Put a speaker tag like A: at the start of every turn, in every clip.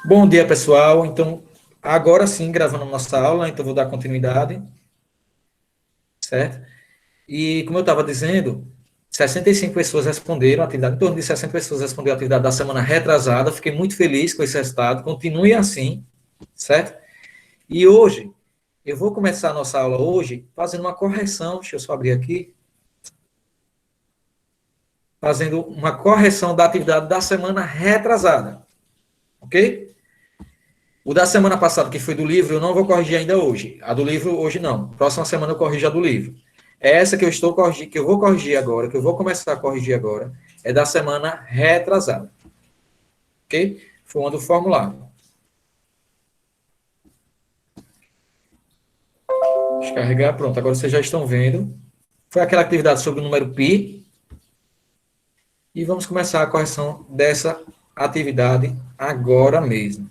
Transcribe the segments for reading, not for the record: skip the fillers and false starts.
A: Bom dia, pessoal. Então, agora sim, gravando a nossa aula, então vou dar continuidade, certo? E, como eu estava dizendo, 65 pessoas responderam a atividade, em torno de 60 pessoas responderam a atividade da semana retrasada. Fiquei muito feliz com esse resultado. Continue assim, certo? E hoje, eu vou começar a nossa aula hoje fazendo uma correção, deixa eu só abrir aqui, fazendo uma correção da atividade da semana retrasada, ok? O da semana passada, que foi do livro, eu não vou corrigir ainda hoje. A do livro, hoje não. Próxima semana eu corrijo a do livro. Essa que eu estou corrigindo, que eu vou corrigir agora, que eu vou começar a corrigir agora, é da semana retrasada. Ok? Foi uma do formulário. Descarregar, pronto. Agora vocês já estão vendo. Foi aquela atividade sobre o número π. E vamos começar a correção dessa atividade agora mesmo.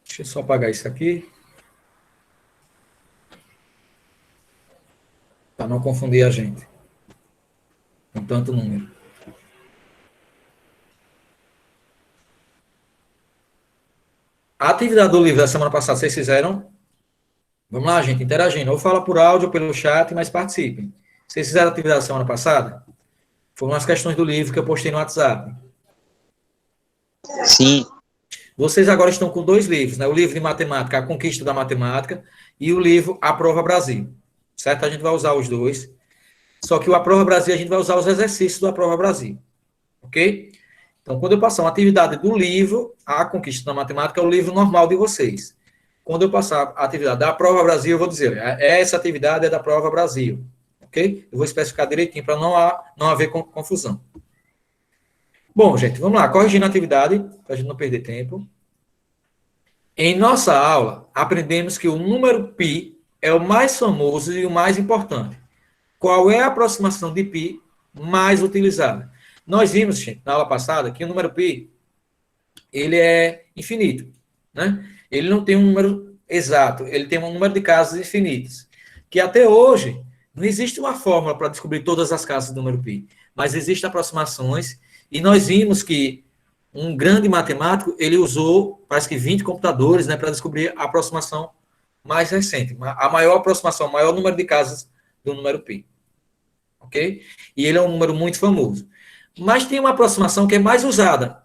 A: Deixa eu só apagar isso aqui. Para não confundir a gente com tanto número. A atividade do livro da semana passada vocês fizeram? Vamos lá, gente, interagindo. Ou fala por áudio, ou pelo chat, mas participem. Vocês fizeram a atividade da semana passada? Foram as questões do livro que eu postei no WhatsApp.
B: Sim.
A: Vocês agora estão com dois livros, né? O livro de matemática, A Conquista da Matemática, e o livro A Prova Brasil. Certo? A gente vai usar os dois. Só que o A Prova Brasil, a gente vai usar os exercícios do A Prova Brasil. Ok? Então, quando eu passar uma atividade do livro, A Conquista da Matemática, é o livro normal de vocês. Quando eu passar a atividade da Prova Brasil, eu vou dizer, essa atividade é da Prova Brasil. Ok? Eu vou especificar direitinho para não haver confusão. Bom, gente, vamos lá. Corrigindo a atividade, para a gente não perder tempo. Em nossa aula, aprendemos que o número π é o mais famoso e o mais importante. Qual é a aproximação de π mais utilizada? Nós vimos, gente, na aula passada, que o número π ele é infinito, né? Ele não tem um número exato, ele tem um número de casas infinitas. Que até hoje não existe uma fórmula para descobrir todas as casas do número π, mas existem aproximações, e nós vimos que um grande matemático, ele usou, parece que 20 computadores, né, para descobrir a aproximação mais recente, a maior aproximação, o maior número de casas do número π. Ok? E ele é um número muito famoso. Mas tem uma aproximação que é mais usada.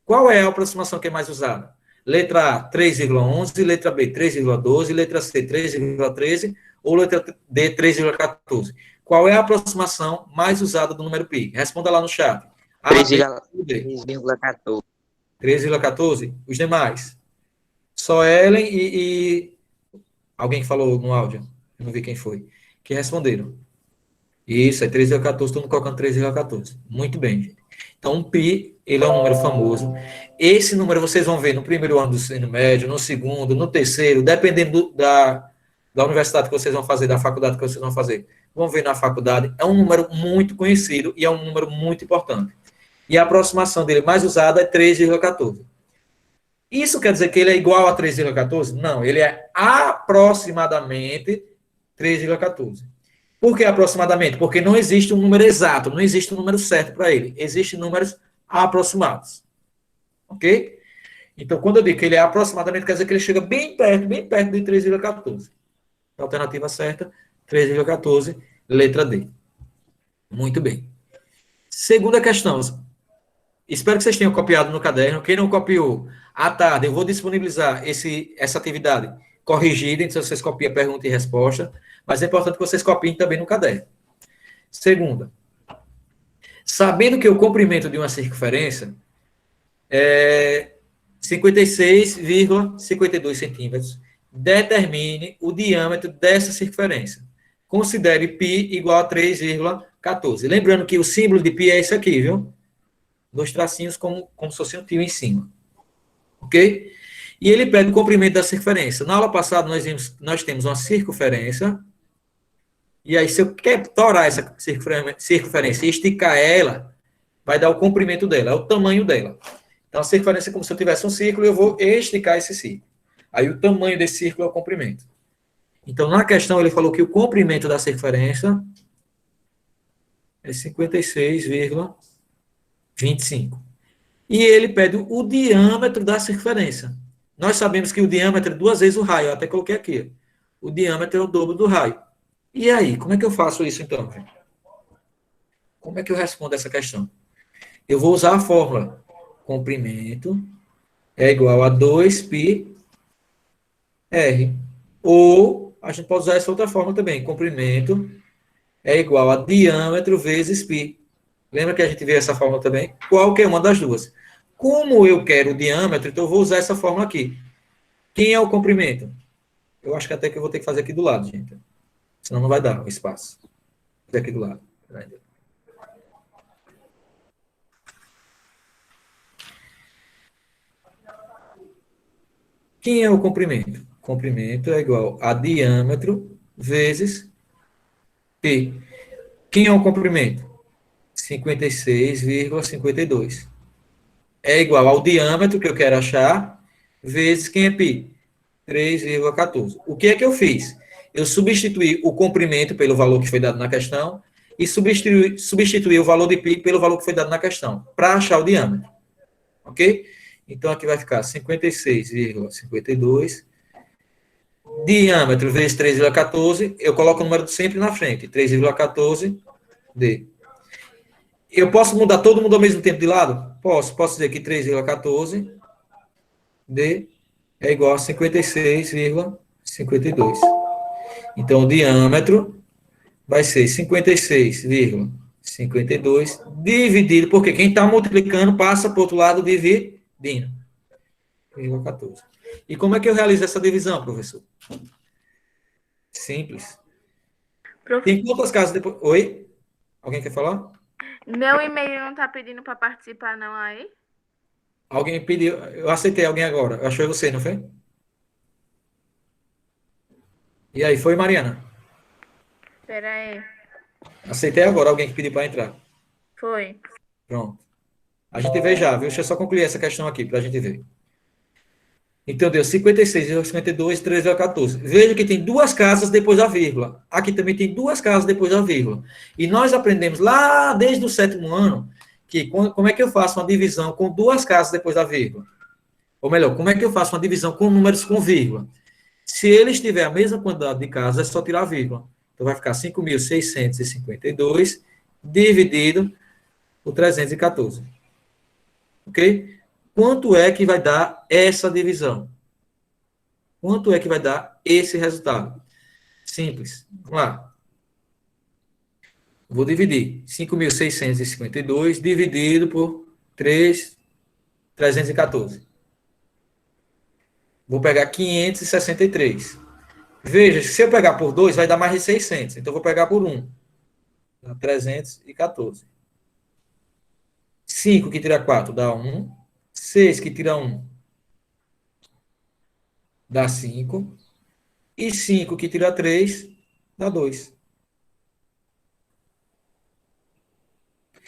A: Qual é a aproximação que é mais usada? Letra A, 3,11, letra B, 3,12, letra C, 3,13 ou letra D, 3,14. Qual é a aproximação mais usada do número π? Responda lá no chat.
B: 3,14.
A: 3,14? Os demais? Só Ellen e alguém que falou no áudio, eu não vi quem foi, que responderam. Isso, é 3,14, todo mundo colocando 3,14. Muito bem, gente. Então, o π, ele é um número famoso. Esse número vocês vão ver no primeiro ano do ensino médio, no segundo, no terceiro, dependendo da universidade que vocês vão fazer, da faculdade que vocês vão fazer. Vão ver na faculdade. É um número muito conhecido e é um número muito importante. E a aproximação dele mais usada é 3,14. Isso quer dizer que ele é igual a 3,14? Não, ele é aproximadamente 3,14. Por que aproximadamente? Porque não existe um número exato, não existe um número certo para ele. Existem números aproximados. Ok? Então, quando eu digo que ele é aproximadamente, quer dizer que ele chega bem perto de 3,14. A alternativa certa, 3,14, letra D. Muito bem. Segunda questão. Espero que vocês tenham copiado no caderno. Quem não copiou, à tarde eu vou disponibilizar essa atividade corrigida, então vocês copiam a pergunta e resposta, mas é importante que vocês copiem também no caderno. Segunda, sabendo que o comprimento de uma circunferência é 56,52 centímetros, determine o diâmetro dessa circunferência. Considere π igual a 3,14. Lembrando que o símbolo de π é isso aqui, viu? Dois tracinhos como se fosse um tio em cima. Ok? E ele pede o comprimento da circunferência. Na aula passada, nós temos uma circunferência. E aí, se eu torar essa circunferência e esticar ela, vai dar o comprimento dela, é o tamanho dela. Então, a circunferência é como se eu tivesse um círculo e eu vou esticar esse círculo. Aí, o tamanho desse círculo é o comprimento. Então, na questão, ele falou que o comprimento da circunferência é 56,25. E ele pede o diâmetro da circunferência. Nós sabemos que o diâmetro é 2 vezes o raio, eu até coloquei aqui. O diâmetro é o dobro do raio. E aí, como é que eu faço isso então? Como é que eu respondo essa questão? Eu vou usar a fórmula. Comprimento é igual a 2πr. Ou a gente pode usar essa outra forma também. Comprimento é igual a diâmetro vezes π. Lembra que a gente vê essa fórmula também? Qualquer uma das duas. Como eu quero o diâmetro, então eu vou usar essa fórmula aqui. Quem é o comprimento? Eu acho que até que eu vou ter que fazer aqui do lado, gente. Senão não vai dar o espaço. Vou fazer aqui do lado. Quem é o comprimento? Comprimento é igual a diâmetro vezes π. Quem é o comprimento? 56,52. É igual ao diâmetro que eu quero achar, vezes quem é π? 3,14. O que é que eu fiz? Eu substituí o comprimento pelo valor que foi dado na questão e substituí o valor de π pelo valor que foi dado na questão, para achar o diâmetro. Ok? Então, aqui vai ficar 56,52. Diâmetro vezes 3,14. Eu coloco o número sempre na frente. 3,14D. Eu posso mudar todo mundo ao mesmo tempo de lado? Posso. Posso dizer que 3,14D é igual a 56,52. Então, o diâmetro vai ser 56,52 dividido, porque quem está multiplicando passa para o outro lado dividindo. 14. E como é que eu realizo essa divisão, professor? Simples. Tem quantas casas depois? Oi? Alguém quer falar?
B: Meu e-mail não tá pedindo para participar, não, aí?
A: Alguém pediu. Eu aceitei alguém agora. Eu achei você, não foi? E aí, foi, Mariana?
B: Espera aí.
A: Aceitei agora alguém que pediu para entrar.
B: Foi.
A: Pronto. A gente vê já, viu? Deixa eu só concluir essa questão aqui para a gente ver. Então, deu 56,52, 13,14. Veja que tem duas casas depois da vírgula. Aqui também tem duas casas depois da vírgula. E nós aprendemos lá desde o 7º ano que como é que eu faço uma divisão com duas casas depois da vírgula? Ou melhor, como é que eu faço uma divisão com números com vírgula? Se eles tiverem a mesma quantidade de casas, é só tirar a vírgula. Então, vai ficar 5.652 dividido por 314. Ok? Quanto é que vai dar essa divisão? Quanto é que vai dar esse resultado? Simples. Vamos lá. Vou dividir 5.652 dividido por 314. Vou pegar 563. Veja, se eu pegar por 2, vai dar mais de 600. Então, vou pegar por 1. Dá 314. 5 que tira 4 dá 1. 6 que tira 1 dá 5. E 5 que tira 3 dá 2.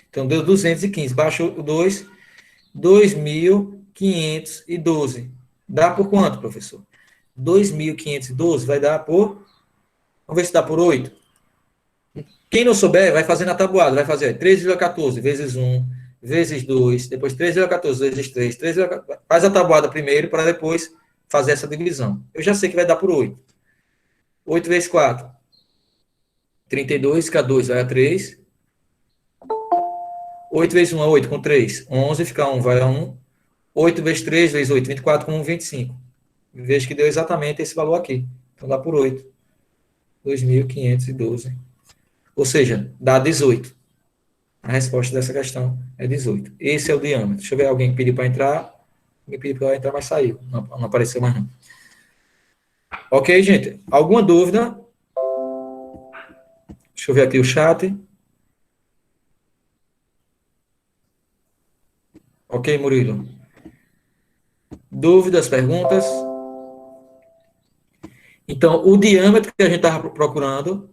A: Então, deu 215. Baixa o 2. 2.512. Dá por quanto, professor? 2.512 vai dar por... Vamos ver se dá por 8. Quem não souber, vai fazer na tabuada. Vai fazer 3,14 vezes 1, vezes 2, depois 3,14 vezes 3. Faz a tabuada primeiro para depois fazer essa divisão. Eu já sei que vai dar por 8. 8 vezes 4. 32, fica 2, vai a 3. 8 vezes 1 é 8, com 3. 11, fica 1, vai a 1. 8 vezes 3 vezes 8, 24, com 1, 25. Veja que deu exatamente esse valor aqui. Então, dá por 8. 2.512. Ou seja, dá 18. A resposta dessa questão é 18. Esse é o diâmetro. Deixa eu ver alguém que pediu para entrar. Alguém pediu para entrar, mas saiu. Não apareceu mais não. Ok, gente? Alguma dúvida? Deixa eu ver aqui o chat. Ok, Murilo. Dúvidas, perguntas? Então, o diâmetro que a gente estava procurando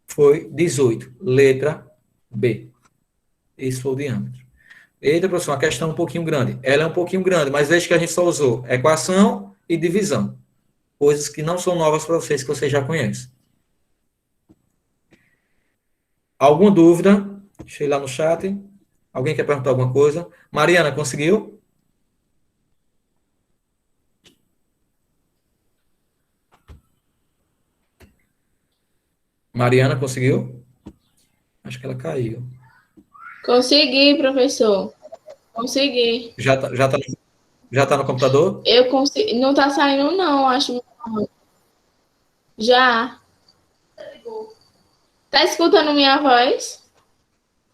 A: foi 18. Letra B. Esse foi o diâmetro. Eita, professor, uma questão um pouquinho grande. Ela é um pouquinho grande, mas veja que a gente só usou equação e divisão. Coisas que não são novas para vocês, que vocês já conhecem. Alguma dúvida? Deixa eu ir lá no chat. Alguém quer perguntar alguma coisa? Mariana, conseguiu? Mariana, conseguiu? Acho que ela caiu.
C: Consegui, professor. Consegui.
A: Já tá no computador?
C: Eu consegui. Não tá saindo, não, acho. Já. Tá escutando minha voz?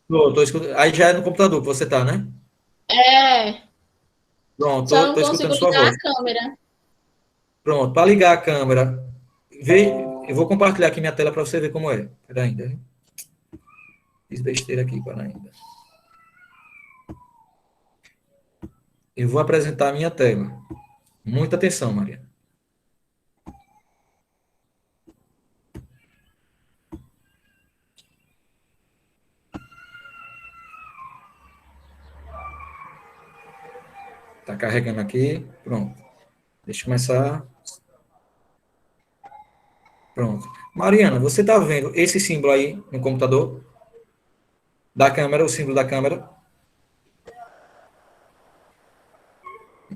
A: Tô escutando. Aí já é no computador que você tá, né?
C: É.
A: Pronto,
C: Só
A: tô
C: não consigo
A: escutando sua
C: ligar
A: voz.
C: a câmera.
A: Pronto, para ligar a câmera, vê, eu vou compartilhar aqui minha tela para você ver como é. Espera ainda. Fiz besteira aqui, para ainda. Eu vou apresentar a minha tela. Muita atenção, Maria. Tá carregando aqui. Pronto. Deixa eu começar. Pronto. Mariana, você está vendo esse símbolo aí no computador? Da câmera, o símbolo da câmera?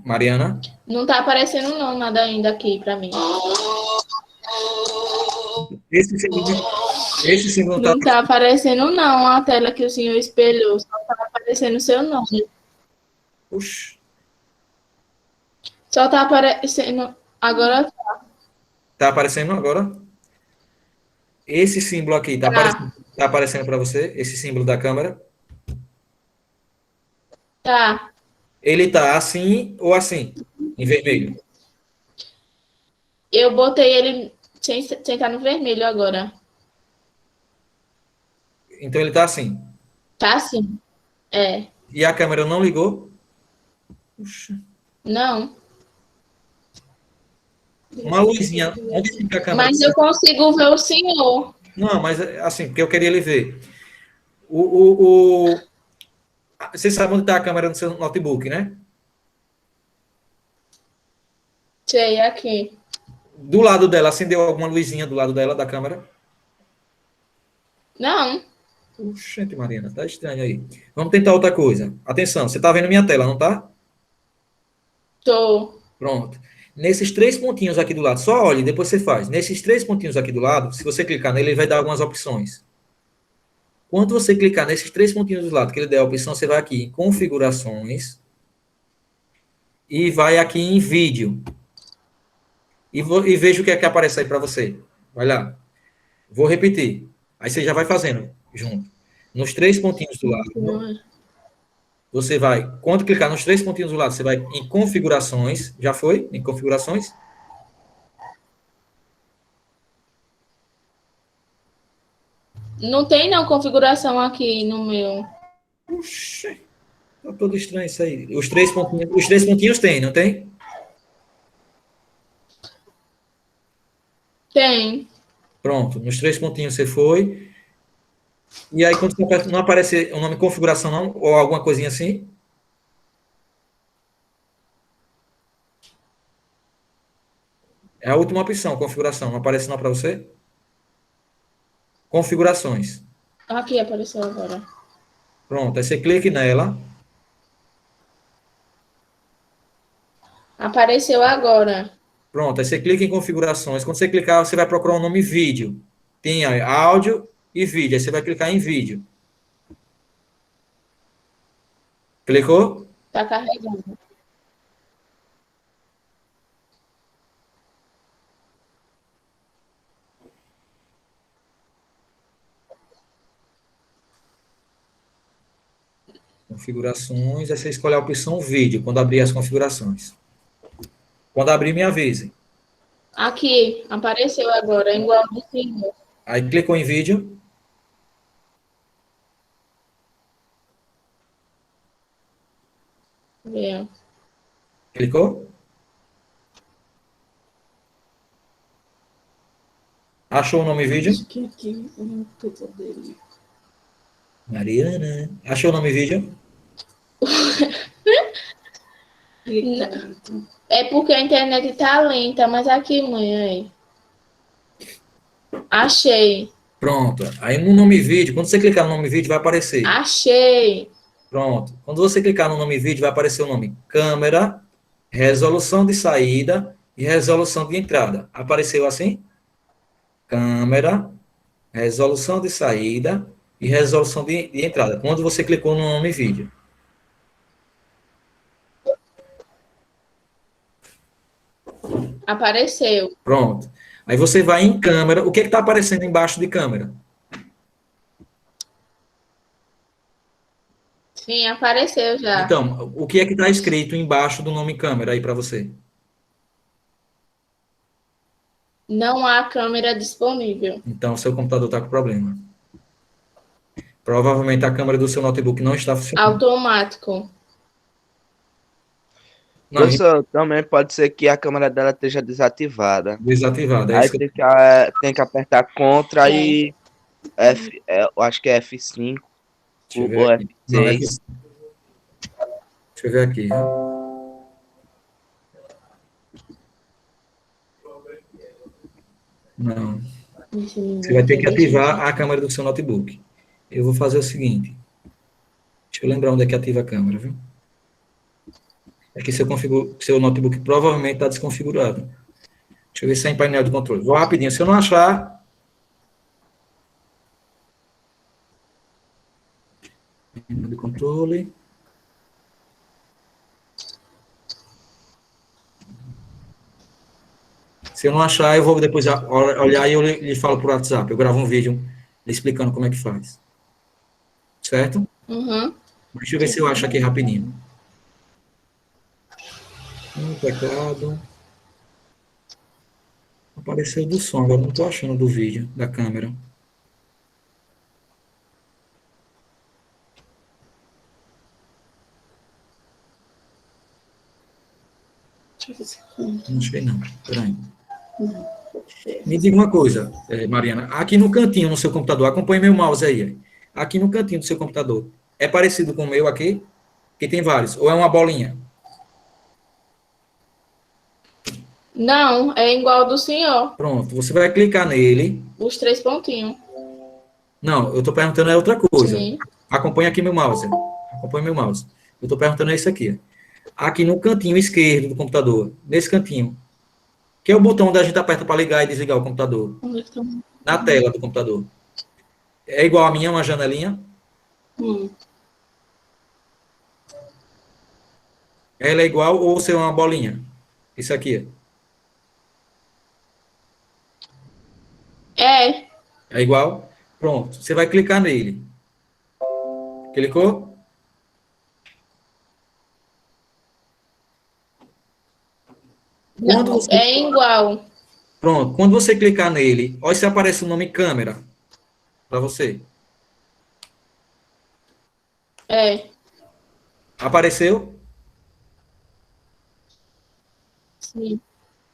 A: Mariana?
C: Não tá aparecendo, não, nada ainda aqui pra mim.
A: Esse símbolo tá.
C: Não tá aparecendo, não, a tela que o senhor espelhou. Só tá aparecendo o seu nome.
A: Puxa,
C: Só tá aparecendo. Agora
A: tá aparecendo agora? Esse símbolo aqui
C: tá.
A: tá aparecendo para você? Esse símbolo da câmera?
C: Tá.
A: Ele tá assim ou assim? Em vermelho?
C: Eu botei ele sem estar no vermelho agora.
A: Então ele tá assim.
C: Tá assim. É.
A: E a câmera não ligou? Puxa.
C: Não.
A: Uma luzinha. Onde fica a câmera?
C: Mas eu consigo ver o senhor.
A: Não, mas assim, porque eu queria ele ver. O... Você sabe onde está a câmera no seu notebook, né?
C: Sei aqui.
A: Do lado dela, acendeu alguma luzinha do lado dela, da câmera?
C: Não.
A: Puxa, Mariana, tá estranho aí. Vamos tentar outra coisa. Atenção, você tá vendo minha tela, não tá?
C: Tô.
A: Pronto. Nesses três pontinhos aqui do lado, só olhe, depois você faz. Nesses três pontinhos aqui do lado, se você clicar nele, ele vai dar algumas opções. Quando você clicar nesses três pontinhos do lado, que ele der a opção, você vai aqui em configurações e vai aqui em vídeo. E veja o que é que aparece aí para você. Vai lá. Vou repetir. Aí você já vai fazendo junto. Nos três pontinhos do lado, você vai, quando clicar nos três pontinhos do lado, você vai em configurações. Já foi? Em configurações?
C: Não tem não configuração aqui no meu.
A: Puxa, tá todo estranho isso aí. Os três pontinhos tem, não tem?
C: Tem.
A: Pronto, nos três pontinhos você foi. E aí, quando você aperta, não aparece o nome configuração, não? Ou alguma coisinha assim? É a última opção, configuração. Não aparece não para você? Configurações.
C: Aqui apareceu agora.
A: Pronto, aí você clica nela.
C: Apareceu agora.
A: Pronto, aí você clica em configurações. Quando você clicar, você vai procurar o nome vídeo. Tem aí áudio e vídeo. Aí você vai clicar em vídeo. Clicou?
C: Tá carregando.
A: Configurações. Aí você escolhe a opção vídeo quando abrir as configurações. Quando abrir, me avise.
C: Aqui, apareceu agora, igual do senhor.
A: Aí clicou em vídeo.
C: Viu?
A: Clicou? Achou o nome vídeo?
C: Acho que aqui é uma coisa dele.
A: Mariana. Achou o nome vídeo?
C: É porque a internet tá lenta, mas aqui, mãe, aí. Achei.
A: Pronto. Aí no nome vídeo, quando você clicar no nome vídeo, vai aparecer.
C: Achei.
A: Pronto. Quando você clicar no nome vídeo, vai aparecer o nome câmera, resolução de saída e resolução de entrada. Apareceu assim? Câmera, resolução de saída e resolução de entrada. Quando você clicou no nome vídeo.
C: Apareceu.
A: Pronto. Aí você vai em câmera. O que está aparecendo embaixo de câmera?
C: Sim, apareceu já.
A: Então, o que é que está escrito embaixo do nome câmera aí para você?
C: Não há câmera disponível.
A: Então, seu computador está com problema. Provavelmente a câmera do seu notebook não está funcionando.
C: Automático.
A: Não,
D: Professor, também pode ser que a câmera dela esteja desativada.
A: desativada. É
D: Aí
A: isso que
D: tem que apertar Ctrl
C: É.
D: e eu acho que é F5
A: deixa eu ver
D: ou
A: aqui. Não,
D: F6.
A: deixa eu ver aqui. Não. Você vai ter que ativar a câmera do seu notebook. Eu vou fazer o seguinte. Deixa eu lembrar onde é que ativa a câmera, viu? É que seu notebook provavelmente está desconfigurado. Deixa eu ver se é em painel de controle. Vou rapidinho. Se eu não achar... Painel de controle. Se eu não achar, eu vou depois olhar e eu lhe falo por WhatsApp. Eu gravo um vídeo lhe explicando como é que faz. Certo?
C: Uhum.
A: Deixa eu ver se eu acho aqui rapidinho. Teclado. Apareceu do som, agora não estou achando do vídeo, da câmera. Não achei não. Peraí. Me diga uma coisa, Mariana. Aqui no cantinho no seu computador, acompanhe meu mouse aí. Aqui no cantinho do seu computador. É parecido com o meu aqui? Que tem vários. Ou é uma bolinha?
C: Não, é igual ao do senhor.
A: Pronto. Você vai clicar nele.
C: Os 3 pontinhos.
A: Não, eu estou perguntando outra coisa.
C: Sim.
A: Acompanhe aqui meu mouse. Acompanhe meu mouse. Eu estou perguntando isso aqui. Aqui no cantinho esquerdo do computador. Nesse cantinho. Que é o botão onde a gente aperta para ligar e desligar o computador.
C: Onde é que tá?
A: Na tela do computador. É igual a minha, uma janelinha? Ela é igual ou se é uma bolinha? Isso aqui.
C: É.
A: É igual? Pronto. Você vai clicar nele. Clicou? Quando
C: Não,
A: você...
C: é igual.
A: Pronto. Quando você clicar nele, olha se aparece o nome câmera para você.
C: É.
A: Apareceu?
C: Sim.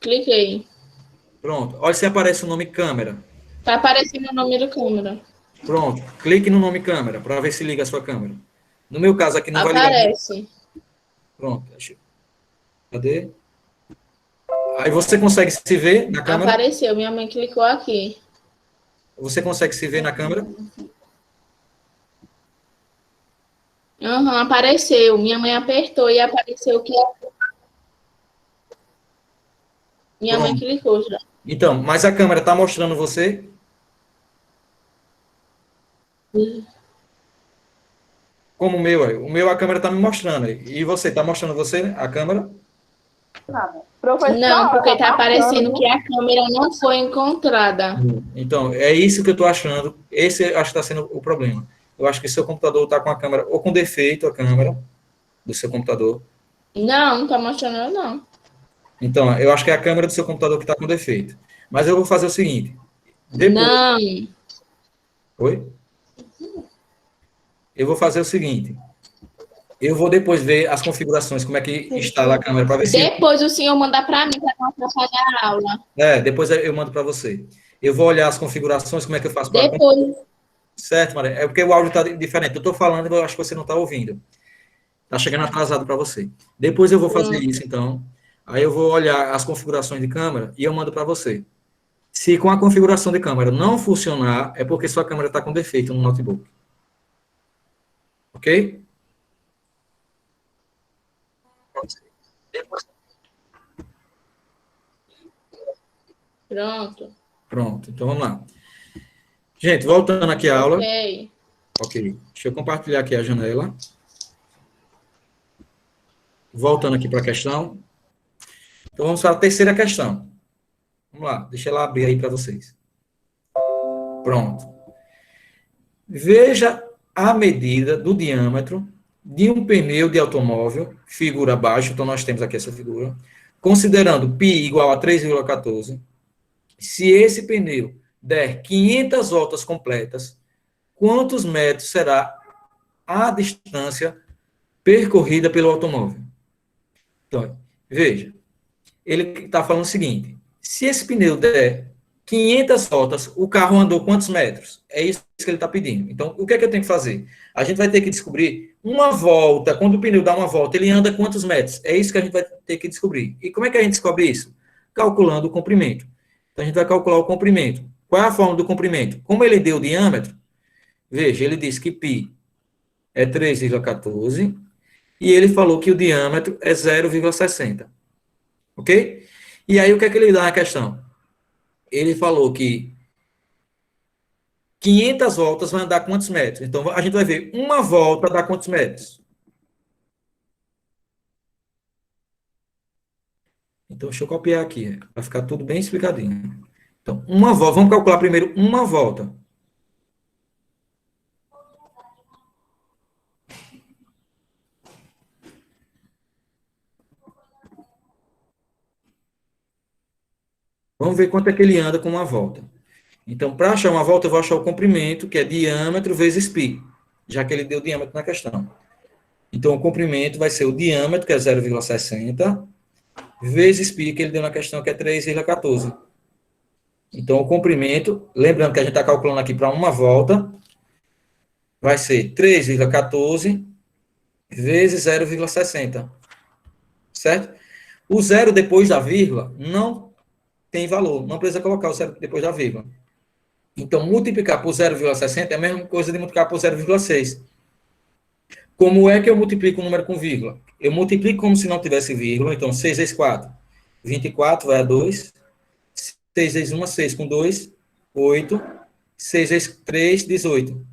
C: Cliquei.
A: Pronto. Olha se aparece o nome câmera.
C: Tá aparecendo o nome da câmera.
A: Pronto. Clique no nome câmera para ver se liga a sua câmera. No meu caso aqui não vai ligar.
C: Aparece.
A: Pronto. Cadê? Aí você consegue se ver na câmera?
C: Apareceu. Minha mãe clicou aqui.
A: Você consegue se ver na câmera?
C: Aham, apareceu. Minha mãe apertou e apareceu que minha mãe
A: Pronto.
C: clicou já.
A: Então, mas a câmera está mostrando você? Como o meu a câmera está me mostrando. E você, está mostrando você a câmera?
C: Não, porque tá aparecendo que a câmera não foi encontrada.
A: Então, é isso que eu estou achando. Esse acho que está sendo o problema. Eu acho que seu computador está com a câmera, ou com defeito a câmera do seu computador.
C: Não, não tá mostrando não.
A: Então, eu acho que é a câmera do seu computador que está com defeito. Mas eu vou fazer o seguinte. Depois...
C: Não.
A: Oi? Eu vou fazer o seguinte. Eu vou depois ver as configurações, como é que instala a câmera, para ver se...
C: Depois o senhor mandar para mim para não atrapalhar a aula.
A: Depois eu mando para você. Eu vou olhar as configurações, como é que eu faço para...
C: Depois.
A: Certo, Maria? É porque o áudio está diferente. Eu estou falando e eu acho que você não está ouvindo. Está chegando atrasado para você. Depois eu vou fazer isso, então. Aí eu vou olhar as configurações de câmera e eu mando para você. Se com a configuração de câmera não funcionar, é porque sua câmera está com defeito no notebook. Ok?
C: Pronto.
A: Pronto, então vamos lá. Gente, voltando aqui à aula.
C: Ok.
A: Ok, deixa eu compartilhar aqui a janela. Voltando aqui para a questão. Então vamos para a terceira questão. Vamos lá, deixa ela abrir aí para vocês. Pronto. Veja a medida do diâmetro de um pneu de automóvel, figura abaixo, então nós temos aqui essa figura, considerando π igual a 3,14. Se esse pneu der 500 voltas completas, quantos metros será a distância percorrida pelo automóvel? Então, veja, ele está falando o seguinte, se esse pneu der 500 voltas, o carro andou quantos metros? É isso que ele está pedindo. Então, o que é que eu tenho que fazer? A gente vai ter que descobrir uma volta, quando o pneu dá uma volta, ele anda quantos metros? É isso que a gente vai ter que descobrir. E como é que a gente descobre isso? Calculando o comprimento. Então, a gente vai calcular o comprimento. Qual é a forma do comprimento? Como ele deu o diâmetro, veja, ele disse que π é 3,14 e ele falou que o diâmetro é 0,60. Ok? E aí, o que é que ele dá na questão? Ele falou que 500 voltas vai andar quantos metros? Então, a gente vai ver, uma volta dá quantos metros? Então, deixa eu copiar aqui, para ficar tudo bem explicadinho. Então, uma volta, vamos calcular primeiro uma volta. Vamos ver quanto é que ele anda com uma volta. Então, para achar uma volta, eu vou achar o comprimento, que é diâmetro vezes π, já que ele deu diâmetro na questão. Então, o comprimento vai ser o diâmetro, que é 0,60, vezes π, que ele deu na questão, que é 3,14. Então, o comprimento, lembrando que a gente está calculando aqui para uma volta, vai ser 3,14 vezes 0,60. Certo? O zero depois da vírgula não tem valor, não precisa colocar o zero depois da vírgula. Então, multiplicar por 0,60 é a mesma coisa de multiplicar por 0,6. Como é que eu multiplico um número com vírgula? Eu multiplico como se não tivesse vírgula, então 6 vezes 4, 24 vai a 2, 6 vezes 1, 6 com 2, 8, 6 vezes 3, 18.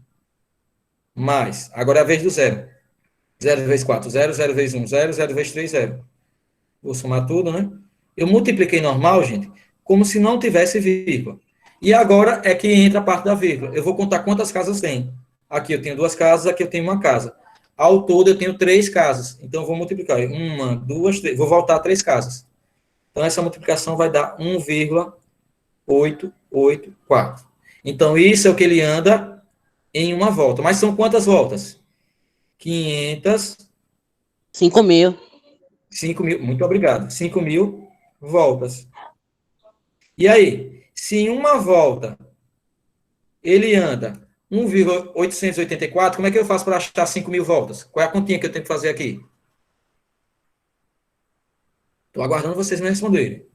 A: Mais, agora é a vez do zero. 0 vezes 4, 0, 0 vezes 1, 0, 0 vezes 3, 0. Vou somar tudo, né? Eu multipliquei normal, gente, como se não tivesse vírgula. E agora é que entra a parte da vírgula. Eu vou contar quantas casas tem. Aqui eu tenho 2 casas, aqui eu tenho uma casa. Ao todo eu tenho 3 casas. Então eu vou multiplicar. 1, 2, 3. Vou voltar a 3 casas. Então essa multiplicação vai dar 1,884. Então isso é o que ele anda em uma volta. Mas são quantas voltas? 500.
E: 5.000.
A: 5.000. Muito obrigado. 5.000 voltas. E aí, se em uma volta ele anda 1,884, como é que eu faço para achar 5.000 voltas? Qual é a continha que eu tenho que fazer aqui? Estou aguardando vocês me responderem.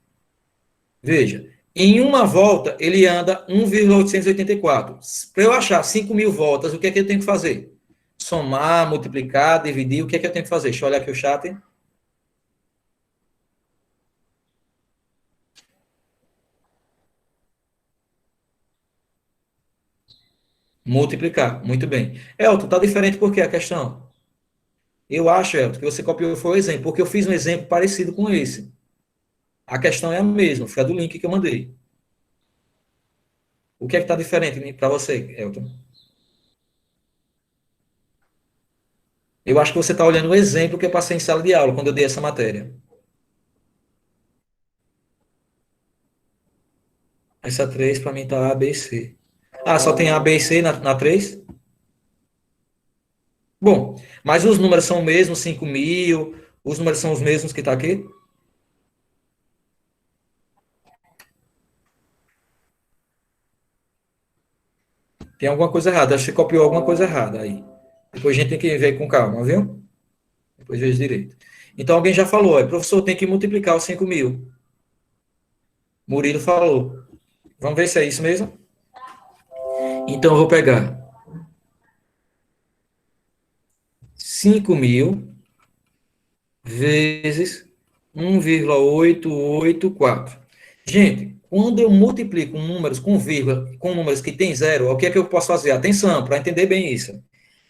A: Veja, em uma volta ele anda 1,884. Para eu achar 5.000 voltas, o que é que eu tenho que fazer? Somar, multiplicar, dividir, o que é que eu tenho que fazer? Deixa eu olhar aqui o chat. Multiplicar, muito bem. Elton, está diferente por quê a questão? Eu acho, Elton, que você copiou foi o exemplo, porque eu fiz um exemplo parecido com esse. A questão é a mesma, foi a do link que eu mandei. O que é que está diferente para você, Elton? Eu acho que você está olhando o exemplo que eu passei em sala de aula, quando eu dei essa matéria. Essa 3 para mim está A, B e C. Ah, só tem A, B e C na 3? Bom, mas os números são os mesmos, 5.000, os números são os mesmos que está aqui? Tem alguma coisa errada, acho que você copiou alguma coisa errada aí. Depois a gente tem que ver com calma, viu? Depois veja direito. Então alguém já falou, professor, tem que multiplicar os 5.000. Murilo falou. Vamos ver se é isso mesmo? Então, eu vou pegar 5.000 vezes 1,884. Gente, quando eu multiplico números com vírgula, com números que tem zero, o que é que eu posso fazer? Atenção, para entender bem isso.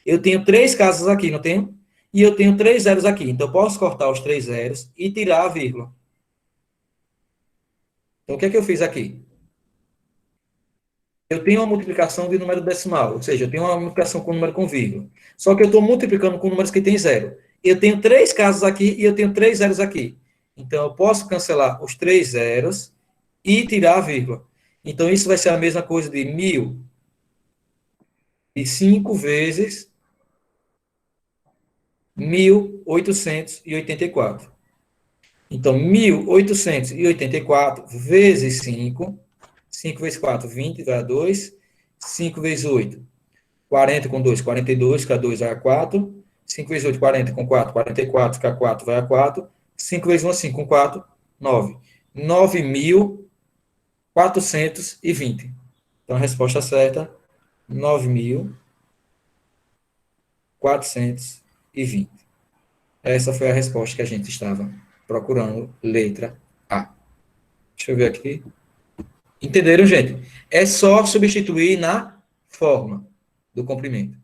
A: Eu tenho 3 casas aqui, não tenho? E eu tenho 3 zeros aqui. Então, eu posso cortar os 3 zeros e tirar a vírgula. Então, o que é que eu fiz aqui? Eu tenho uma multiplicação de número decimal, ou seja, eu tenho uma multiplicação com número com vírgula. Só que eu estou multiplicando com números que tem zero. Eu tenho 3 casas aqui e eu tenho 3 zeros aqui. Então, eu posso cancelar os 3 zeros e tirar a vírgula. Então, isso vai ser a mesma coisa de 1.005 vezes 1.884. Então, 1.884 vezes 5, 5 vezes 4, 20, dá 2, 5 vezes 8, 40 com 2, 42, fica 2, vai a 4, 5 vezes 8, 40 com 4, 44, fica 4, vai a 4, 5 vezes 1, 5 com 4, 9. 9.420. Então, a resposta certa, 9.420. Essa foi a resposta que a gente estava procurando, letra A. Deixa eu ver aqui. Entenderam, gente? É só substituir na forma do comprimento.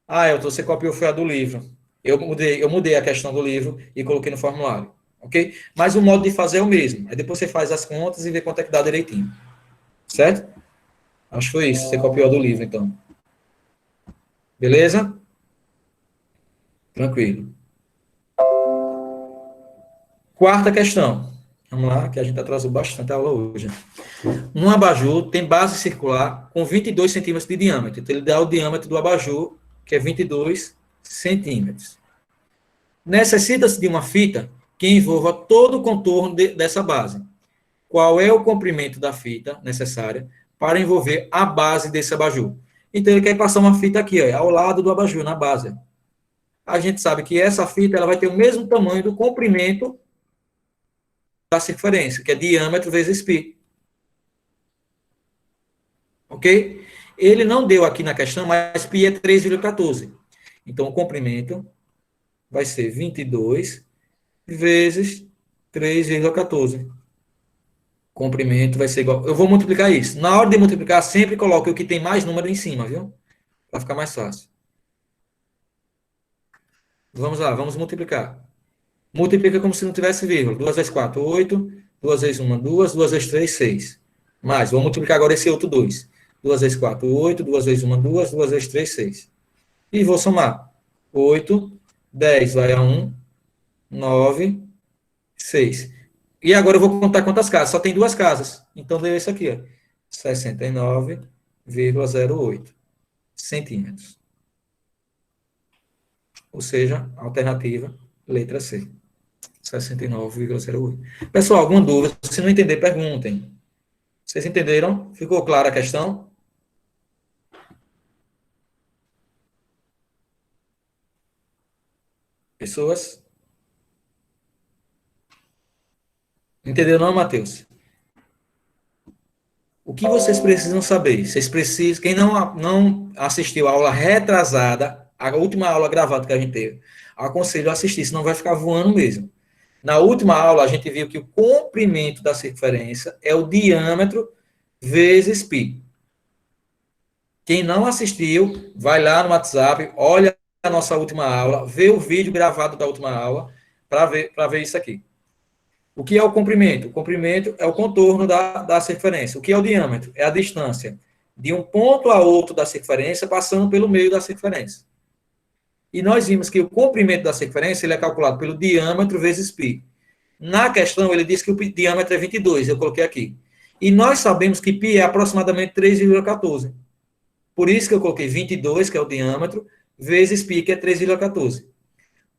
A: Ah, Elton, você copiou foi a do livro. Eu mudei a questão do livro e coloquei no formulário. Ok? Mas o modo de fazer é o mesmo. Aí depois você faz as contas e vê quanto é que dá direitinho. Certo? Acho que foi isso. Você copiou a do livro, então. Beleza? Tranquilo. Quarta questão. Vamos lá, que a gente atrasou bastante a aula hoje. Um abajur tem base circular com 22 centímetros de diâmetro. Então, ele dá o diâmetro do abajur, que é 22 centímetros. Necessita-se de uma fita que envolva todo o contorno dessa base. Qual é o comprimento da fita necessária para envolver a base desse abajur? Então, ele quer passar uma fita aqui, ó, ao lado do abajur, na base. A gente sabe que essa fita ela vai ter o mesmo tamanho do comprimento da circunferência, que é diâmetro vezes π. Ok? Ele não deu aqui na questão, mas π é 3,14. Então, o comprimento vai ser 22 vezes 3,14. Comprimento vai ser igual... Eu vou multiplicar isso. Na hora de multiplicar, sempre coloque o que tem mais número em cima, viu? Para ficar mais fácil. Vamos lá, vamos multiplicar. Multiplica como se não tivesse vírgula. 2 vezes 4, 8. 2 vezes 1, 2. 2 vezes 3, 6. Mais, vou multiplicar agora esse outro 2. 2 vezes 4, 8. 2 vezes 1, 2. 2 vezes 3, 6. E vou somar. 8, 10 vai a 1, 9, 6. E agora eu vou contar quantas casas. Só tem 2 casas. Então, deu isso aqui, ó. 69,08 centímetros. Ou seja, alternativa, letra C. 69,08. Pessoal, alguma dúvida? Se não entender, perguntem. Vocês entenderam? Ficou clara a questão? Pessoas? Entendeu não, Matheus? O que vocês precisam saber? Vocês precisam... Quem não assistiu a aula retrasada, a última aula gravada que a gente teve, aconselho a assistir, senão vai ficar voando mesmo. Na última aula, a gente viu que o comprimento da circunferência é o diâmetro vezes π. Quem não assistiu, vai lá no WhatsApp, olha a nossa última aula, vê o vídeo gravado da última aula, para ver isso aqui. O que é o comprimento? O comprimento é o contorno da circunferência. O que é o diâmetro? É a distância de um ponto a outro da circunferência, passando pelo meio da circunferência. E nós vimos que o comprimento da circunferência ele é calculado pelo diâmetro vezes π. Na questão, ele diz que o diâmetro é 22, eu coloquei aqui. E nós sabemos que π é aproximadamente 3,14. Por isso que eu coloquei 22, que é o diâmetro, vezes π, que é 3,14.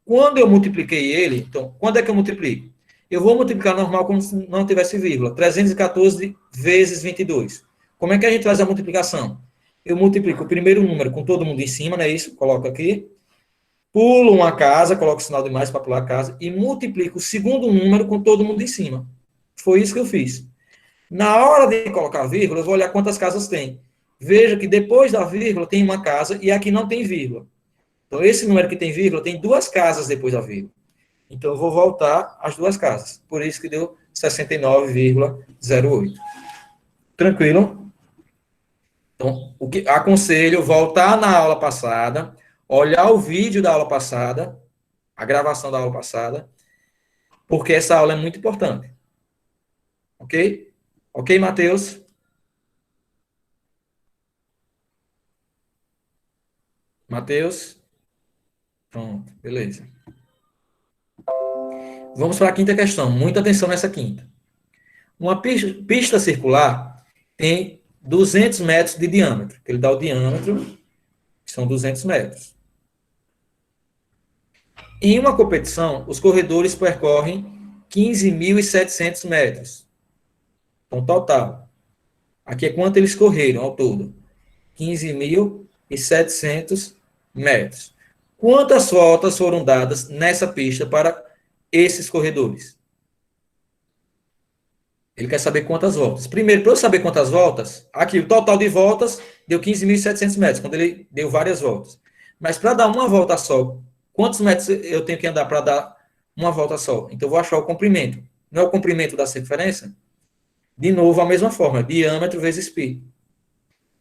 A: Quando eu multipliquei ele, então, quando é que eu multiplico? Eu vou multiplicar normal como se não tivesse vírgula. 314 vezes 22. Como é que a gente faz a multiplicação? Eu multiplico o primeiro número com todo mundo em cima, não é isso? Coloco aqui. Pulo uma casa, coloco o sinal de mais para pular a casa, e multiplico o segundo número com todo mundo em cima. Foi isso que eu fiz. Na hora de colocar vírgula, eu vou olhar quantas casas tem. Veja que depois da vírgula tem uma casa e aqui não tem vírgula. Então, esse número que tem vírgula tem duas casas depois da vírgula. Então, eu vou voltar as duas casas. Por isso que deu 69,08. Tranquilo? Então, o que aconselho voltar na aula passada, olhar o vídeo da aula passada, a gravação da aula passada, porque essa aula é muito importante. Ok? Ok, Matheus? Matheus? Pronto, beleza. Vamos para a quinta questão. Muita atenção nessa quinta. Uma pista circular tem 200 metros de diâmetro. Ele dá o diâmetro, que são 200 metros. Em uma competição, os corredores percorrem 15.700 metros. Então, total. Aqui é quanto eles correram ao todo. 15.700 metros. Quantas voltas foram dadas nessa pista para esses corredores? Ele quer saber quantas voltas. Primeiro, para eu saber quantas voltas, aqui o total de voltas deu 15.700 metros, quando ele deu várias voltas. Mas para dar uma volta só, quantos metros eu tenho que andar para dar uma volta só? Então, eu vou achar o comprimento. Não é o comprimento da circunferência? De novo, a mesma forma, diâmetro vezes π.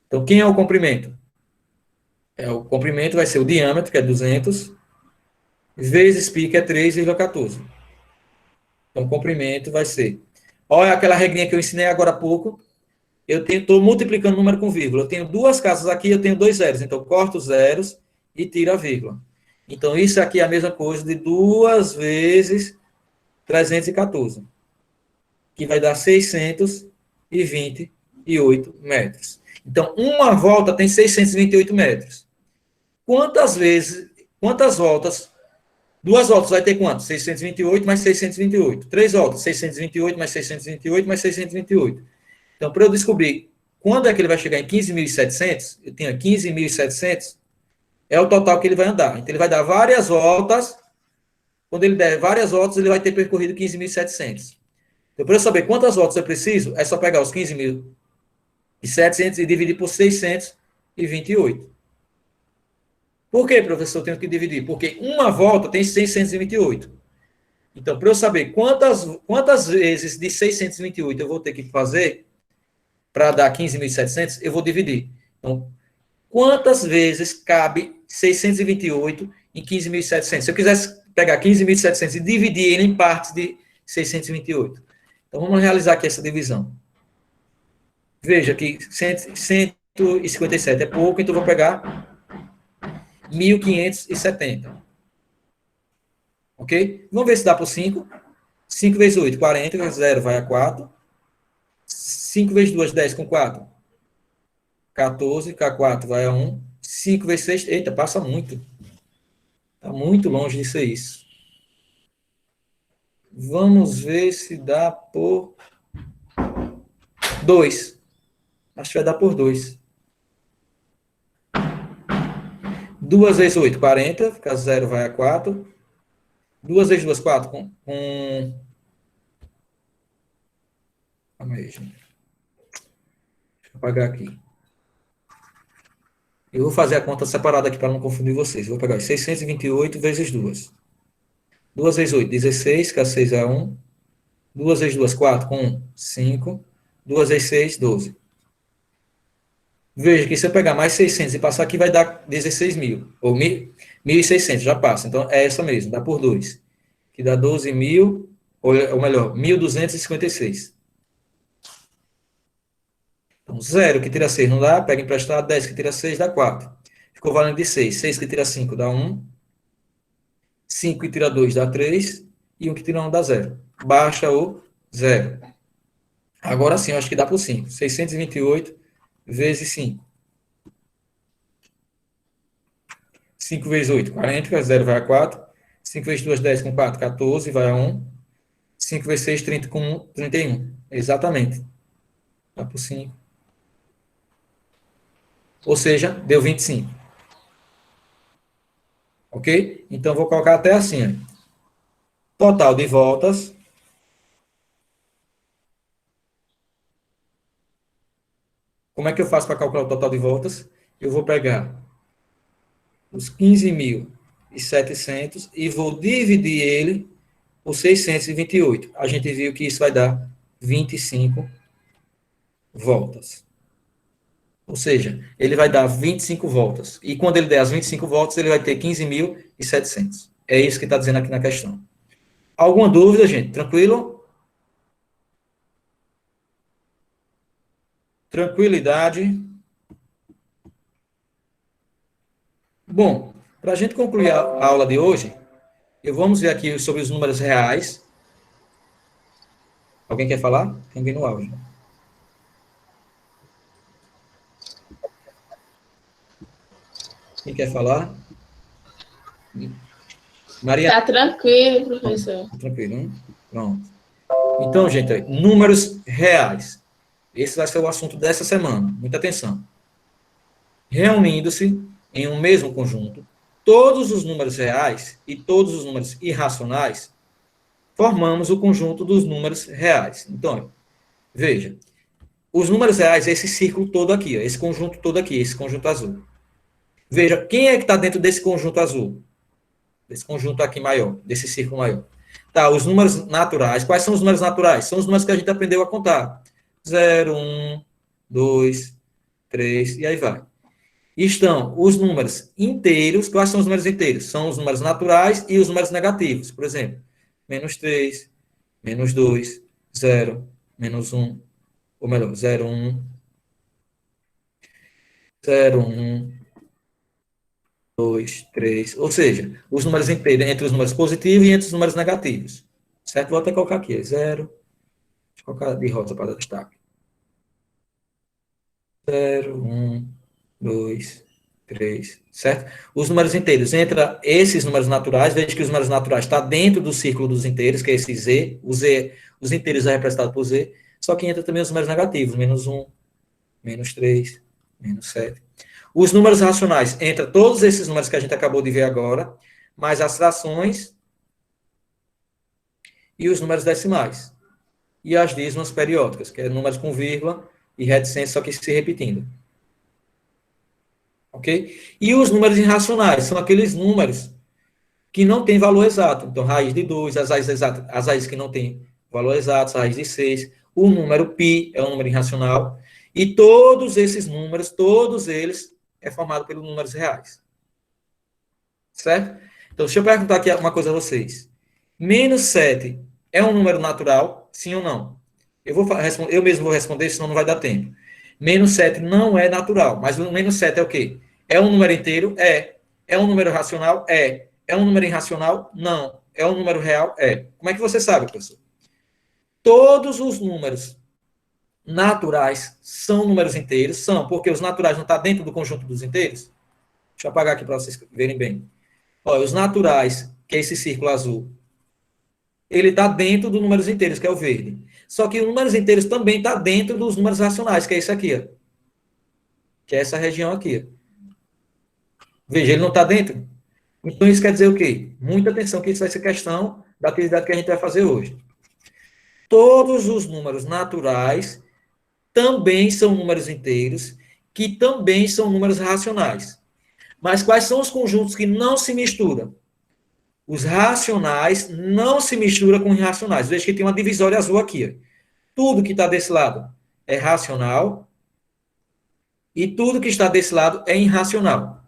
A: Então, quem é o comprimento? O comprimento vai ser o diâmetro, que é 200, vezes π, que é 3,14. Então, o comprimento vai ser... Olha aquela regrinha que eu ensinei agora há pouco. Eu estou multiplicando número com vírgula. Eu tenho duas casas aqui, eu tenho dois zeros. Então, eu corto os zeros e tiro a vírgula. Então, isso aqui é a mesma coisa de 2 vezes 314, que vai dar 628 metros. Então, uma volta tem 628 metros. Quantas voltas? Duas voltas vai ter quanto? 628 mais 628. Três voltas, 628 mais 628 mais 628. Então, para eu descobrir quando é que ele vai chegar em 15.700, eu tenho 15.700, é o total que ele vai andar. Então, ele vai dar várias voltas. Quando ele der várias voltas, ele vai ter percorrido 15.700. Então, para eu saber quantas voltas eu preciso, é só pegar os 15.700 e dividir por 628. Por que, professor, eu tenho que dividir? Porque uma volta tem 628. Então, para eu saber quantas vezes de 628 eu vou ter que fazer para dar 15.700, eu vou dividir. Então, quantas vezes cabe 628 em 15.700? Se eu quisesse pegar 15.700 e dividir ele em partes de 628. Então, vamos realizar aqui essa divisão. Veja que 157 é pouco, então eu vou pegar 1.570. Ok? Vamos ver se dá por 5. 5 vezes 8, 40, 0 vai a 4. 5 vezes 2, 10 com 4. 14, K4 vai a 1. 5 vezes 6, eita, passa muito. Está muito longe de ser isso. Vamos ver se dá por 2. Acho que vai dar por 2. 2 vezes 8, 40. Fica 0, vai a 4. 2 vezes 2, 4. Calma aí, gente. Deixa eu apagar aqui. Eu vou fazer a conta separada aqui para não confundir vocês. Eu vou pegar 628 vezes 2. 2 vezes 8, 16. Que 6 é 1. 2 vezes 2, 4. Com 1, 5. 2 vezes 6, 12. Veja que se eu pegar mais 600 e passar aqui, vai dar 16.000. Ou 1.600, já passa. Então, é essa mesmo, dá por 2. Que dá 12.000, ou melhor, 1.256. Então, 0 que tira 6 não dá, pega emprestado, 10 que tira 6 dá 4. Ficou valendo de 6. 6 que tira 5 dá 1. 5 que tira 2 dá 3. E 1 que tira 1 dá 0. Baixa o 0. Agora sim, eu acho que dá por 5. 628 vezes 5. 5 vezes 8, 40, 0 vai a 4. 5 vezes 2, 10 com 4, 14, vai a 1. 5 vezes 6, 30 com 1, 31. Exatamente. Dá por 5. Ou seja, deu 25. Ok? Então, vou colocar até assim. Ó. Total de voltas Como é que eu faço para calcular o total de voltas? Eu vou pegar os 15.700 e vou dividir ele por 628. A gente viu que isso vai dar 25 voltas. Ou seja, ele vai dar 25 voltas. E quando ele der as 25 voltas, ele vai ter 15.700. É isso que está dizendo aqui na questão. Alguma dúvida, gente? Tranquilo? Tranquilidade. Bom, para a gente concluir a aula de hoje, vamos ver aqui sobre os números reais. Alguém quer falar? Tem alguém no áudio. Quem quer falar? Maria.
C: Tá tranquilo, professor.
A: Tranquilo, hein? Pronto. Então, gente, números reais. Esse vai ser o assunto dessa semana. Muita atenção. Reunindo-se em um mesmo conjunto, todos os números reais e todos os números irracionais, formamos o conjunto dos números reais. Então, veja, os números reais é esse círculo todo aqui, ó, esse conjunto todo aqui, esse conjunto azul. Veja, quem é que está dentro desse conjunto azul? Desse conjunto aqui maior, desse círculo maior. Tá, os números naturais. Quais são os números naturais? São os números que a gente aprendeu a contar. 0, 1, 2, 3, e aí vai. Estão os números inteiros. Quais são os números inteiros? São os números naturais e os números negativos. Por exemplo, -3, -2, 0, -1, ou melhor, 0, 1, 0, 1, 2, 3. Ou seja, os números inteiros entre os números positivos e entre os números negativos. Certo? Vou até colocar aqui. 0. Deixa eu colocar de rosa para dar destaque. 0, 1, 2, 3, certo? Os números inteiros, entre esses números naturais, veja que os números naturais estão dentro do círculo dos inteiros, que é esse Z, os inteiros é representado por Z, só que entra também os números negativos, -1, -3, -7. Os números racionais, entra todos esses números que a gente acabou de ver agora, mais as frações e os números decimais. E as dízimas periódicas, que é números com vírgula e reticência, só que se repetindo. Ok? E os números irracionais são aqueles números que não têm valor exato. Então, raiz de 2, as raízes que não têm valor exato, raiz de 6. O número π é um número irracional. E todos esses números, todos eles, é formado pelos números reais. Certo? Então, deixa eu perguntar aqui uma coisa a vocês. -7 é um número natural, sim ou não? Eu mesmo vou responder, senão não vai dar tempo. -7 não é natural, mas o -7 é o quê? É um número inteiro? É. É um número racional? É. É um número irracional? Não. É um número real? É. Como é que você sabe, professor? Todos os números naturais são números inteiros? São, porque os naturais não estão dentro do conjunto dos inteiros? Deixa eu apagar aqui para vocês verem bem. Olha, os naturais, que é esse círculo azul, ele está dentro dos números inteiros, que é o verde. Só que os números inteiros também está dentro dos números racionais, que é isso aqui, ó. Que é essa região aqui. Veja, ele não está dentro. Então, isso quer dizer o quê? Muita atenção, que isso vai ser questão da atividade que a gente vai fazer hoje. Todos os números naturais também são números inteiros, que também são números racionais. Mas quais são os conjuntos que não se misturam? Os racionais não se misturam com os irracionais. Veja que tem uma divisória azul aqui. Tudo que está desse lado é racional e tudo que está desse lado é irracional.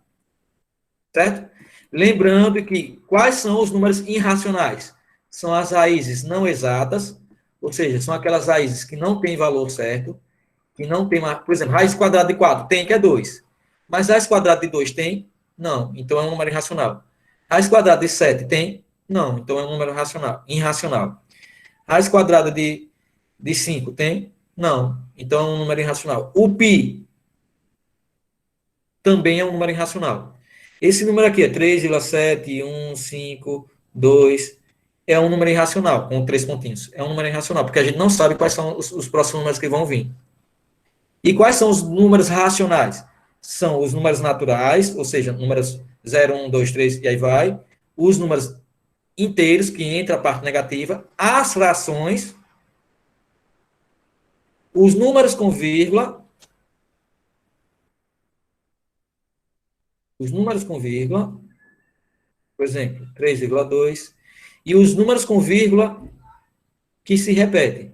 A: Certo? Lembrando que quais são os números irracionais? São as raízes não exatas, ou seja, são aquelas raízes que não têm valor certo, que não tem, por exemplo, raiz quadrada de 4 tem, que é 2. Mas raiz quadrada de 2 tem? Não. Então é um número irracional. Raiz quadrada de 7 tem? Não. Então é um número irracional. Raiz quadrada de 5 tem? Não. Então é um número irracional. O π também é um número irracional. Esse número aqui é 3,7, 1, 5, 2. É um número irracional, com 3 pontinhos. É um número irracional, porque a gente não sabe quais são os próximos números que vão vir. E quais são os números racionais? São os números naturais, ou seja, números 0, 1, 2, 3, e aí vai. Os números inteiros, que entra a parte negativa. As frações. Os números com vírgula. os números com vírgula, por exemplo, 3,2, e os números com vírgula que se repetem.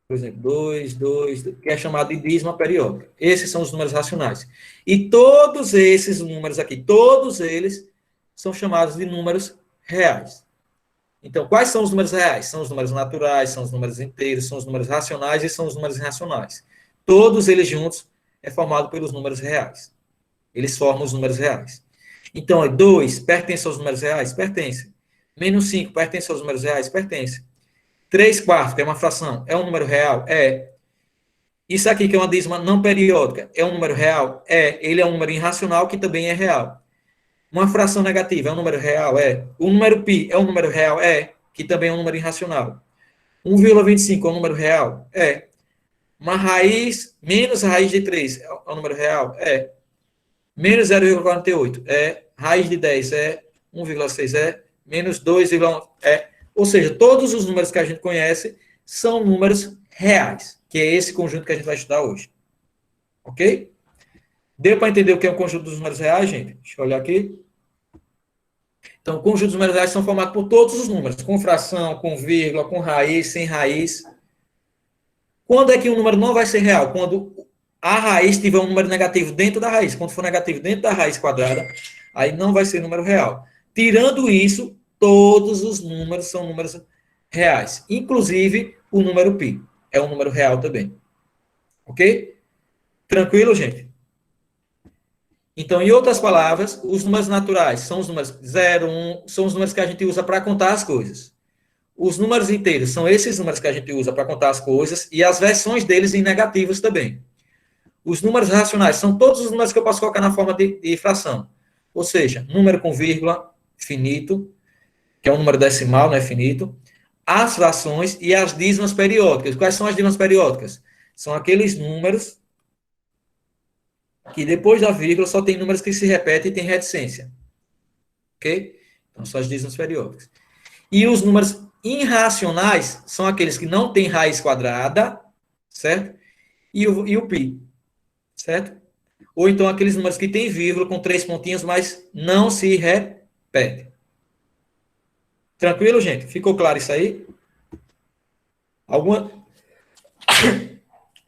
A: Por exemplo, 2, 2, que é chamado de dízima periódica. Esses são os números racionais. E todos esses números aqui, todos eles são chamados de números reais. Então, quais são os números reais? São os números naturais, são os números inteiros, são os números racionais e são os números irracionais. Todos eles juntos é formado pelos números reais. Eles formam os números reais. Então, 2 pertence aos números reais? Pertence. Menos 5 pertence aos números reais? Pertence. 3 quartos, que é uma fração, é um número real? É. Isso aqui, que é uma dízima não periódica, é um número real? É. Ele é um número irracional, que também é real. Uma fração negativa é um número real? É. O número π é um número real? É. Que também é um número irracional. 1,25 é um número real? É. Uma raiz, menos a raiz de 3 é um número real? É. Menos 0,48 é. Raiz de 10 é. 1,6 é. Menos 2,1 é. Ou seja, todos os números que a gente conhece são números reais, que é esse conjunto que a gente vai estudar hoje. Ok? Deu para entender o que é um conjunto dos números reais, gente? Deixa eu olhar aqui. Então, o conjunto dos números reais são formados por todos os números, com fração, com vírgula, com raiz, sem raiz. Quando é que um número não vai ser real? Quando a raiz tiver um número negativo dentro da raiz. Quando for negativo dentro da raiz quadrada, aí não vai ser número real. Tirando isso, todos os números são números reais. Inclusive, o número π é um número real também. Ok? Tranquilo, gente? Então, em outras palavras, os números naturais são os números 0, 1, são os números que a gente usa para contar as coisas. Os números inteiros são esses números que a gente usa para contar as coisas e as versões deles em negativos também. Os números racionais são todos os números que eu posso colocar na forma de fração. Ou seja, número com vírgula, finito, que é um número decimal, não é finito, as frações e as dízimas periódicas. Quais são as dízimas periódicas? São aqueles números que depois da vírgula só tem números que se repetem e tem reticência. Ok? Então, são as dízimas periódicas. E os números irracionais são aqueles que não têm raiz quadrada, certo? E o π, certo? Ou então aqueles números que têm vírgula com 3 pontinhos, mas não se repetem. Tranquilo, gente? Ficou claro isso aí? Alguma...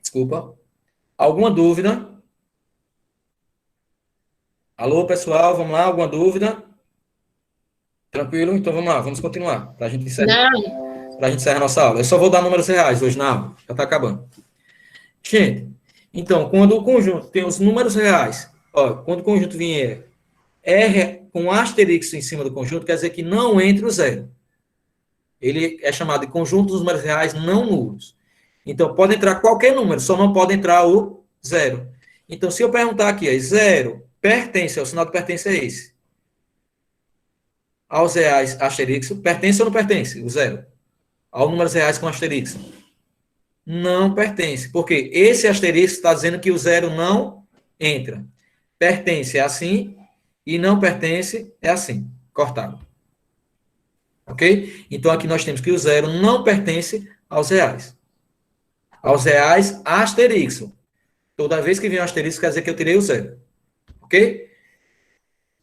A: Desculpa. Alguma dúvida? Alô, pessoal, vamos lá? Alguma dúvida? Tranquilo? Então vamos lá, vamos continuar. Para a gente encerrar a nossa aula. Eu só vou dar números reais hoje na aula. Já está acabando. Gente, então, quando o conjunto tem os números reais, ó, quando o conjunto vier R com asterisco em cima do conjunto, quer dizer que não entra o zero. Ele é chamado de conjunto dos números reais não nulos. Então, pode entrar qualquer número, só não pode entrar o zero. Então, se eu perguntar aqui, ó, zero pertence, o sinal de pertence é esse. Aos reais, asterisco, pertence ou não pertence? O zero. Aos números reais com asterisco. Não pertence, porque esse asterisco está dizendo que o zero não entra. Pertence é assim, e não pertence é assim, cortado. Ok? Então, aqui nós temos que o zero não pertence aos reais. Aos reais, asterisco. Toda vez que vier um asterisco, quer dizer que eu tirei o zero. Ok?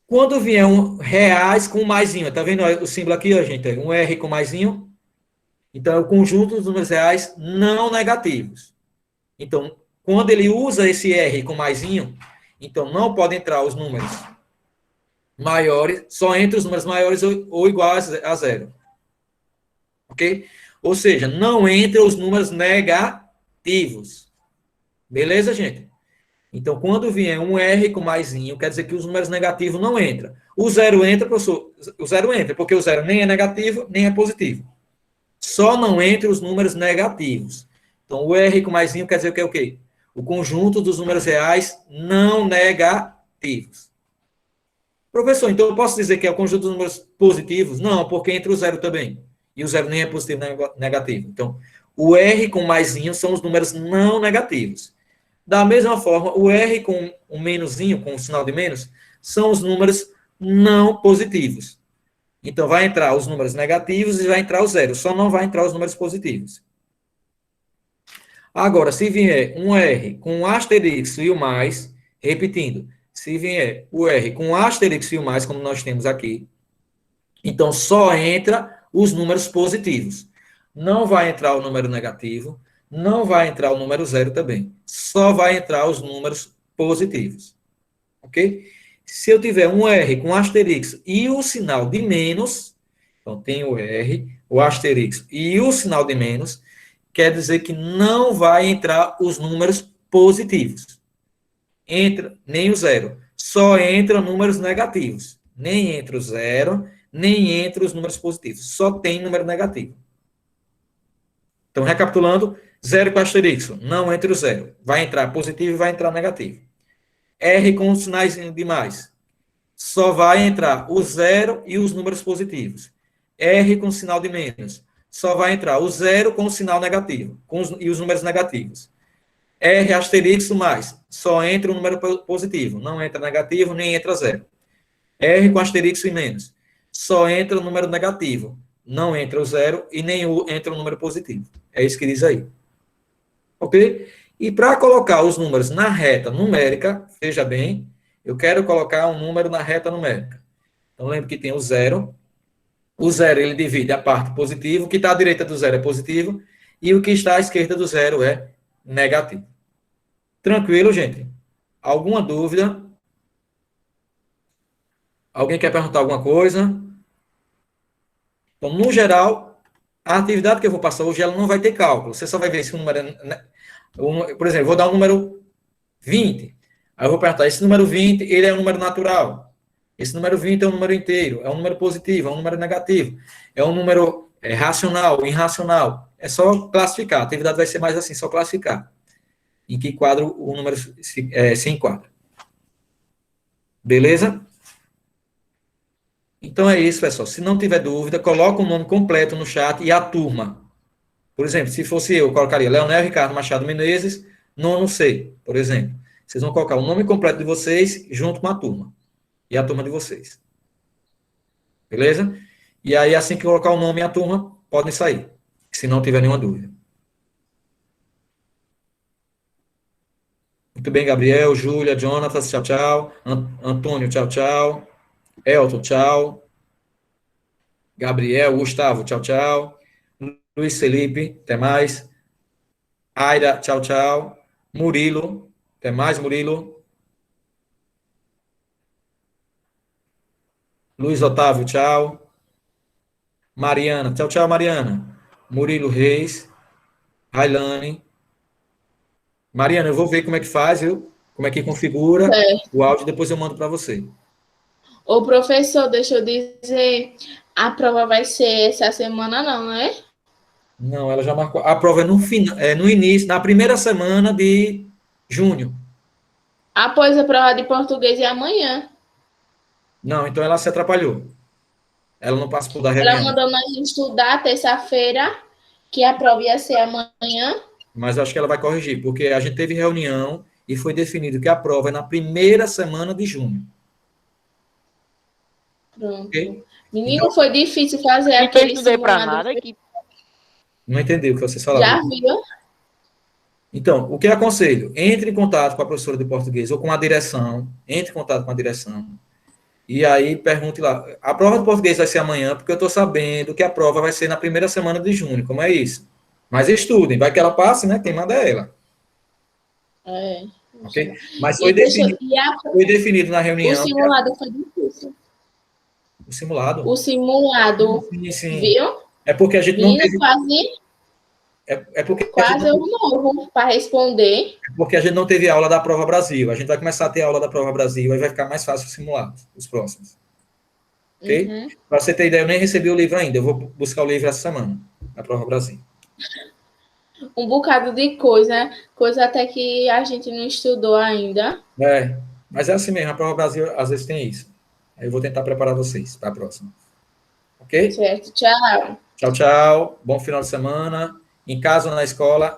A: Quando vier um reais com maisinho, tá vendo o símbolo aqui, ó, gente? Um R com maisinho. Então, é o conjunto dos números reais não negativos. Então, quando ele usa esse R com maisinho, então não pode entrar os números maiores, só entre os números maiores ou igual a zero. Ok? Ou seja, não entra os números negativos. Beleza, gente? Então, quando vier um R com maisinho, quer dizer que os números negativos não entram. O zero entra, professor, o zero entra, porque o zero nem é negativo, nem é positivo. Só não entra os números negativos. Então, o R com maisinho quer dizer que é o quê? O conjunto dos números reais não negativos. Professor, então eu posso dizer que é o conjunto dos números positivos? Não, porque entra o zero também. E o zero nem é positivo nem é negativo. Então, o R com maisinho são os números não negativos. Da mesma forma, o R com um menusinho, com o sinal de menos, são os números não positivos. Então, vai entrar os números negativos e vai entrar o zero. Só não vai entrar os números positivos. Agora, se vier um R com um asterisco e o mais, repetindo, Se vier o R com asterisco e o mais, como nós temos aqui, então só entra os números positivos. Não vai entrar o número negativo, não vai entrar o número zero também. Só vai entrar os números positivos. Ok? Se eu tiver um R com asterisco e o sinal de menos, então tem o R, o asterisco e o sinal de menos, quer dizer que não vai entrar os números positivos. Entra nem o zero. Só entram números negativos. Nem entra o zero, nem entra os números positivos. Só tem número negativo. Então, recapitulando, zero com asterisco, não entra o zero. Vai entrar positivo e vai entrar negativo. R com sinais de mais. Só vai entrar o zero e os números positivos. R com sinal de menos. Só vai entrar o zero com o sinal negativo e os números negativos. R asterisco mais. Só entra o número positivo. Não entra negativo, nem entra zero. R com asterisco e menos. Só entra o número negativo. Não entra o zero e nem entra o número positivo. É isso que diz aí. Ok? E para colocar os números na reta numérica, veja bem, eu quero colocar um número na reta numérica. Então, lembre que tem o zero. O zero, ele divide a parte positiva. O que está à direita do zero é positivo. E o que está à esquerda do zero é negativo. Tranquilo, gente? Alguma dúvida? Alguém quer perguntar alguma coisa? Então, no geral, a atividade que eu vou passar hoje, ela não vai ter cálculo. Você só vai ver se o número por exemplo, eu vou dar um número 20. Aí eu vou perguntar, esse número 20, ele é um número natural? Esse número 20 é um número inteiro? É um número positivo? É um número negativo? É um número racional, irracional? É só classificar. A atividade vai ser mais assim, só classificar. Em que quadro o número se enquadra. Beleza? Então é isso, pessoal. Se não tiver dúvida, coloca o nome completo no chat e a turma. Por exemplo, se fosse eu colocaria Leonel Ricardo Machado Menezes, nono C, por exemplo. Vocês vão colocar o nome completo de vocês junto com a turma. E a turma de vocês. Beleza? E aí, assim que colocar o nome e a turma, podem sair. Se não tiver nenhuma dúvida. Muito bem, Gabriel, Júlia, Jonatas, tchau, tchau. Antônio, tchau, tchau. Elton, tchau. Gabriel, Gustavo, tchau, tchau. Luiz Felipe, até mais. Aira, tchau, tchau. Murilo, até mais, Murilo. Luiz Otávio, tchau. Mariana, tchau, tchau, Mariana. Murilo Reis. Railane. Mariana, eu vou ver como é que faz, viu? Como é que configura o áudio, depois eu mando para você.
C: Ô, professor, deixa eu dizer, a prova vai ser essa semana, não é?
A: Não, ela já marcou. A prova é no início, na primeira semana de junho.
C: Após a prova de português é amanhã.
A: Não, então ela se atrapalhou. Ela não participou da
C: Ela
A: reunião.
C: mandou nós estudar terça-feira, que a prova ia ser amanhã.
A: Mas acho que ela vai corrigir, porque a gente teve reunião e foi definido que a prova é na primeira semana de junho.
C: Pronto.
A: Ok?
C: Menino,
A: Então,
C: foi difícil fazer
E: E que eu
C: aquele
E: estudei pra
C: simulado.
E: nada que
A: não entendi o que vocês falaram.
C: Já viu?
A: Então, o que eu aconselho? Entre em contato com a professora de português ou com a direção. Entre em contato com a direção. E aí pergunte lá. A prova de português vai ser amanhã, porque eu estou sabendo que a prova vai ser na primeira semana de junho. Como é isso? Mas estudem. Vai que ela passe, né? Quem manda é ela.
C: É.
A: Ok? Mas
C: E
A: foi definido na reunião.
C: o simulado foi difícil.
A: O simulado?
C: O simulado,
A: Sim, sim.
C: viu?
A: É porque a gente não
C: Menino,
A: teve.
C: quase eu morro para responder.
A: Porque a gente não teve aula da Prova Brasil. A gente vai começar a ter aula da Prova Brasil, aí vai ficar mais fácil o simulado, os próximos. Ok?
C: Uhum.
A: Para você ter ideia, eu nem recebi o livro ainda. Eu vou buscar o livro essa semana, da Prova Brasil.
C: Um bocado de coisa até que a gente não estudou ainda.
A: Mas é assim mesmo, a Prova Brasil às vezes tem isso. Aí eu vou tentar preparar vocês para a próxima. Ok?
C: Certo, tchau.
A: Tchau, tchau. Bom final de semana. Em casa ou na escola,